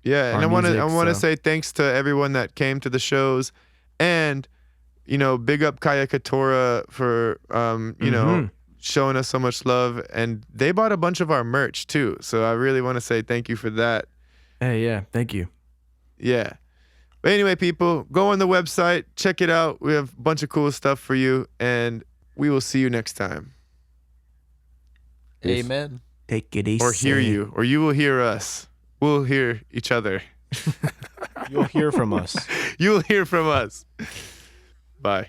Yeah, and Our I want to music, so- say thanks to everyone that came to the shows, and big up Kaya Katora for showing us so much love, and they bought a bunch of our merch too. So I really want to say thank you for that. Hey, yeah, thank you. Yeah. But anyway, people, go on the website, check it out. We have a bunch of cool stuff for you, and we will see you next time. Amen. Take it easy. Or hear you, or you will hear us. We'll hear each other. You'll hear from us. You'll hear from us. Bye.